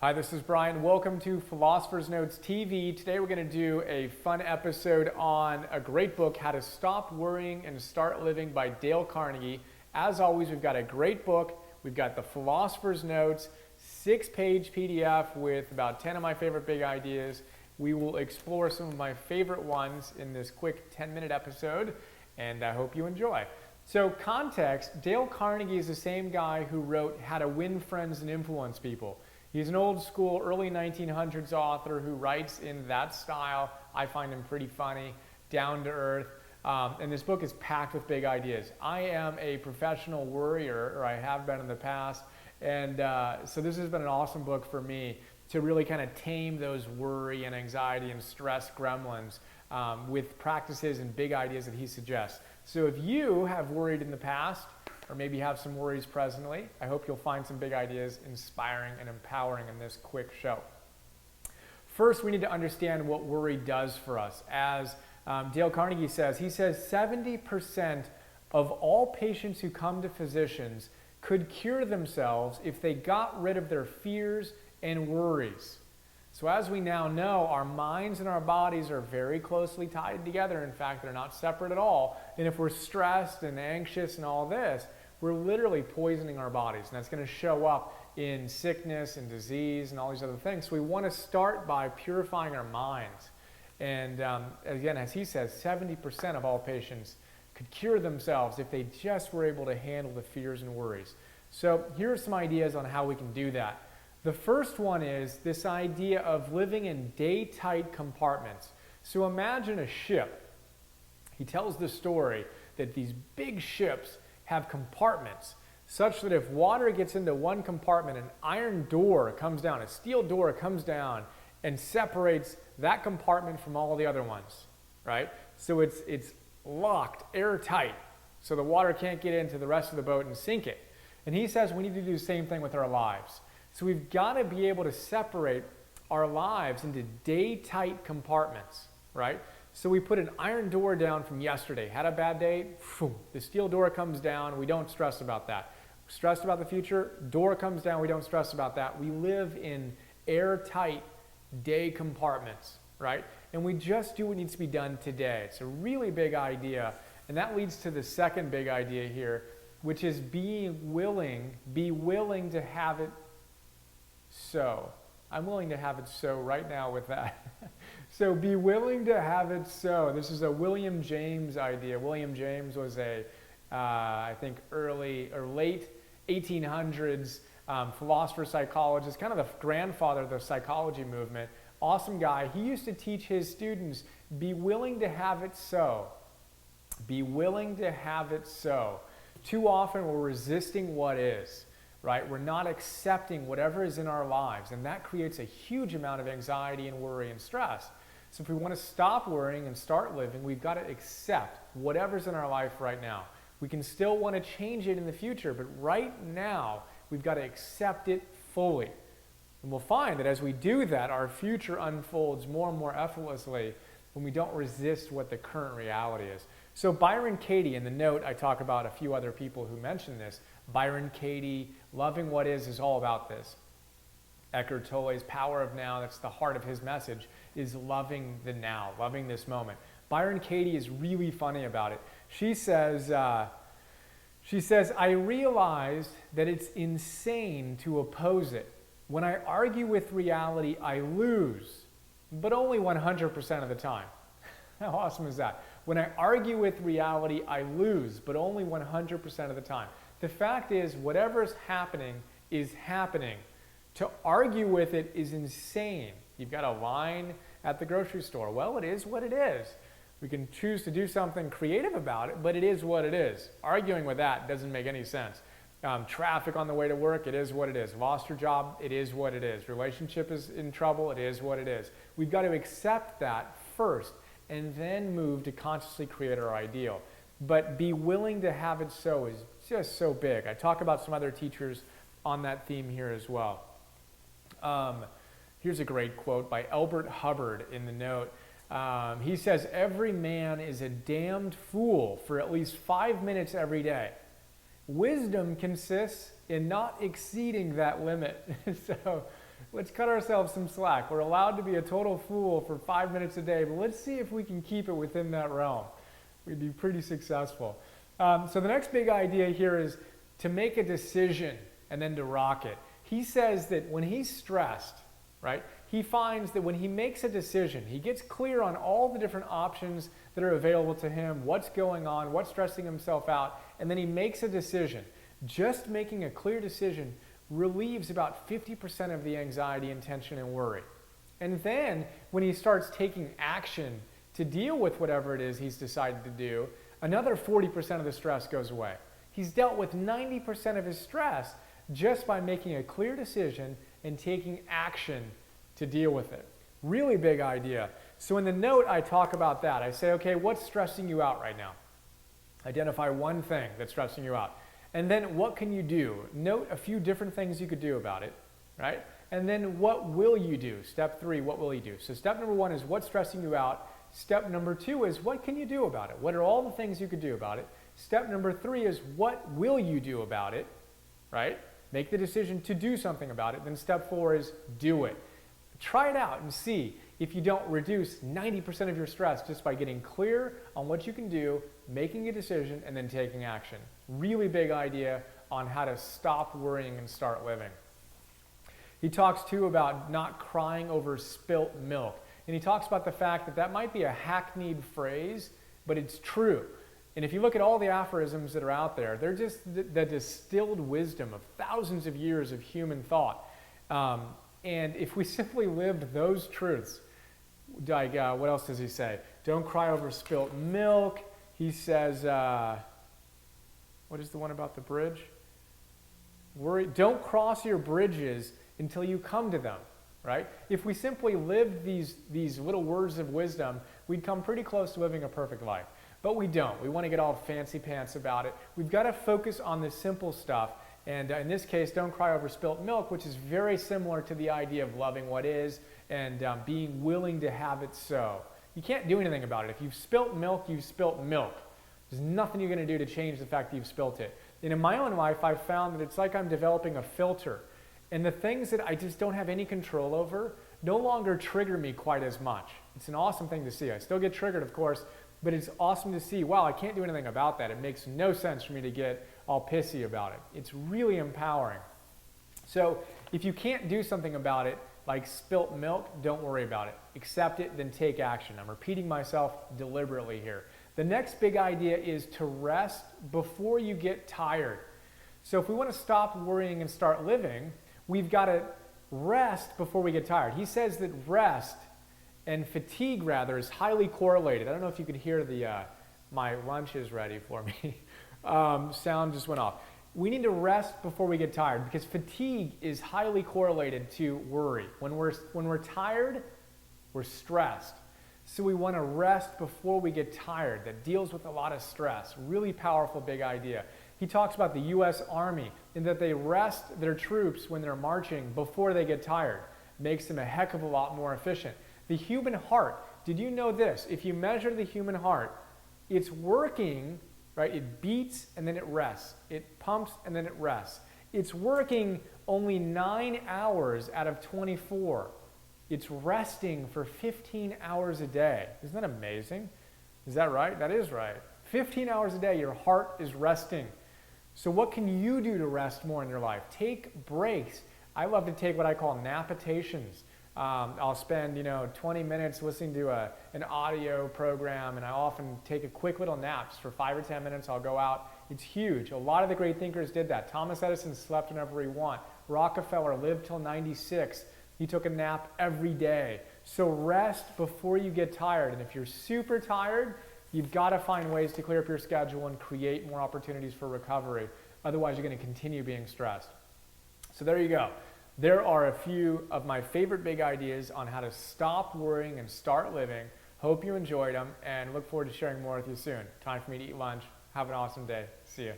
Hi, this is Brian. Welcome to Philosopher's Notes TV. Today we're going to do a fun episode on a great book, How to Stop Worrying and Start Living by Dale Carnegie. As always, we've got a great book. We've got the Philosopher's Notes, 6-page PDF with about 10 of my favorite big ideas. We will explore some of my favorite ones in this quick 10-minute episode, and I hope you enjoy. So context, Dale Carnegie is the same guy who wrote How to Win Friends and Influence People. He's an old school, early 1900s author who writes in that style. I find him pretty funny, down to earth, and this book is packed with big ideas. I am a professional worrier, or I have been in the past, and so this has been an awesome book for me to really kind of tame those worry and anxiety and stress gremlins with practices and big ideas that he suggests. So if you have worried in the past, or maybe have some worries presently, I hope you'll find some big ideas inspiring and empowering in this quick show. First, we need to understand what worry does for us. As Dale Carnegie says, he says 70% of all patients who come to physicians could cure themselves if they got rid of their fears and worries. So as we now know, our minds and our bodies are very closely tied together. In fact, they're not separate at all. And if we're stressed and anxious and all this, we're literally poisoning our bodies. And that's going to show up in sickness and disease and all these other things. So we want to start by purifying our minds. And again, as he says, 70% of all patients could cure themselves if they just were able to handle the fears and worries. So here are some ideas on how we can do that. The first one is this idea of living in day-tight compartments. So imagine a ship. He tells the story that these big ships have compartments such that if water gets into one compartment, an iron door comes down, a steel door comes down and separates that compartment from all the other ones, right? So it's locked, airtight, so the water can't get into the rest of the boat and sink it. And he says we need to do the same thing with our lives. So we've got to be able to separate our lives into day-tight compartments, right? So we put an iron door down from yesterday. Had a bad day, the steel door comes down. We don't stress about that. Stressed about the future, door comes down. We don't stress about that. We live in airtight day compartments, right? And we just do what needs to be done today. It's a really big idea. And that leads to the second big idea here, which is be willing to have it so. I'm willing to have it so right now with that. So be willing to have it so. This is a William James idea. William James was I think early or late 1800s philosopher, psychologist, kind of the grandfather of the psychology movement. Awesome guy. He used to teach his students, be willing to have it so. Be willing to have it so. Too often we're resisting what is. Right? We're not accepting whatever is in our lives, and that creates a huge amount of anxiety and worry and stress. So if we want to stop worrying and start living, we've got to accept whatever's in our life right now. We can still want to change it in the future, but right now, we've got to accept it fully. And we'll find that as we do that, our future unfolds more and more effortlessly when we don't resist what the current reality is. So Byron Katie, in the note, I talk about a few other people who mention this. Byron Katie, Loving What Is all about this. Eckhart Tolle's Power of Now, that's the heart of his message, is loving the now, loving this moment. Byron Katie is really funny about it. She says, I realized that it's insane to oppose it. When I argue with reality, I lose, but only 100% of the time. How awesome is that? When I argue with reality, I lose, but only 100% of the time. The fact is, whatever is happening is happening. To argue with it is insane. You've got a line at the grocery store. Well, it is what it is. We can choose to do something creative about it, but it is what it is. Arguing with that doesn't make any sense. Traffic on the way to work, it is what it is. Lost your job, it is what it is. Relationship is in trouble, it is what it is. We've got to accept that first and then move to consciously create our ideal. But be willing to have it so is just so big. I talk about some other teachers on that theme here as well. Here's a great quote by Elbert Hubbard in the note. He says, every man is a damned fool for at least 5 minutes every day. Wisdom consists in not exceeding that limit. So Let's cut ourselves some slack. We're allowed to be a total fool for 5 minutes a day, but let's see if we can keep it within that realm. We'd be pretty successful. So the next big idea here is to make a decision and then to rock it. He says that when he's stressed, right, he finds that when he makes a decision, he gets clear on all the different options that are available to him, what's going on, what's stressing himself out, and then he makes a decision. Just making a clear decision relieves about 50% of the anxiety and tension and worry. And then when he starts taking action to deal with whatever it is he's decided to do, another 40% of the stress goes away. He's dealt with 90% of his stress just by making a clear decision and taking action to deal with it. Really big idea. So in the note, I talk about that. I say, okay, what's stressing you out right now? Identify one thing that's stressing you out. And then what can you do? Note a few different things you could do about it, right? And then what will you do? Step 3, what will you do? So step number 1 is what's stressing you out. Step number 2 is what can you do about it? What are all the things you could do about it? Step number 3 is what will you do about it, right? Make the decision to do something about it. Then step 4 is do it. Try it out and see if you don't reduce 90% of your stress just by getting clear on what you can do, making a decision, and then taking action. Really big idea on how to stop worrying and start living. He talks too about not crying over spilt milk. And he talks about the fact that that might be a hackneyed phrase, but it's true. And if you look at all the aphorisms that are out there, they're just the distilled wisdom of thousands of years of human thought. And if we simply lived those truths, like what else does he say? Don't cry over spilt milk. He says, what is the one about the bridge? Don't cross your bridges until you come to them, right? If we simply lived these little words of wisdom, we'd come pretty close to living a perfect life. But we don't. We want to get all fancy pants about it. We've got to focus on the simple stuff. And in this case, don't cry over spilt milk, which is very similar to the idea of loving what is and being willing to have it so. You can't do anything about it. If you've spilt milk, you've spilt milk. There's nothing you're going to do to change the fact that you've spilt it. And in my own life, I've found that it's like I'm developing a filter. And the things that I just don't have any control over no longer trigger me quite as much. It's an awesome thing to see. I still get triggered, of course, but it's awesome to see, wow, I can't do anything about that. It makes no sense for me to get all pissy about it. It's really empowering. So if you can't do something about it, like spilt milk, don't worry about it. Accept it, then take action. I'm repeating myself deliberately here. The next big idea is to rest before you get tired. So if we want to stop worrying and start living, we've got to rest before we get tired. He says that rest and fatigue, rather, is highly correlated. I don't know if you could hear my lunch is ready for me. Sound just went off. We need to rest before we get tired because fatigue is highly correlated to worry. When we're tired, we're stressed. So we want to rest before we get tired. That deals with a lot of stress. Really powerful, big idea. He talks about the U.S. Army and that they rest their troops when they're marching before they get tired. Makes them a heck of a lot more efficient. The human heart, did you know this? If you measure the human heart, it's working, right? It beats and then it rests. It pumps and then it rests. It's working only 9 hours out of 24. It's resting for 15 hours a day. Isn't that amazing? Is that right? That is right. 15 hours a day, your heart is resting. So what can you do to rest more in your life? Take breaks. I love to take what I call napitations. I'll spend 20 minutes listening to an audio program, and I often take a quick little naps for 5 or 10 minutes. I'll go out. It's huge. A lot of the great thinkers did that. Thomas Edison slept whenever he wanted. Rockefeller lived till 96. He took a nap every day. So rest before you get tired. And if you're super tired, you've got to find ways to clear up your schedule and create more opportunities for recovery. Otherwise, you're going to continue being stressed. So there you go. There are a few of my favorite big ideas on how to stop worrying and start living. Hope you enjoyed them and look forward to sharing more with you soon. Time for me to eat lunch. Have an awesome day. See you.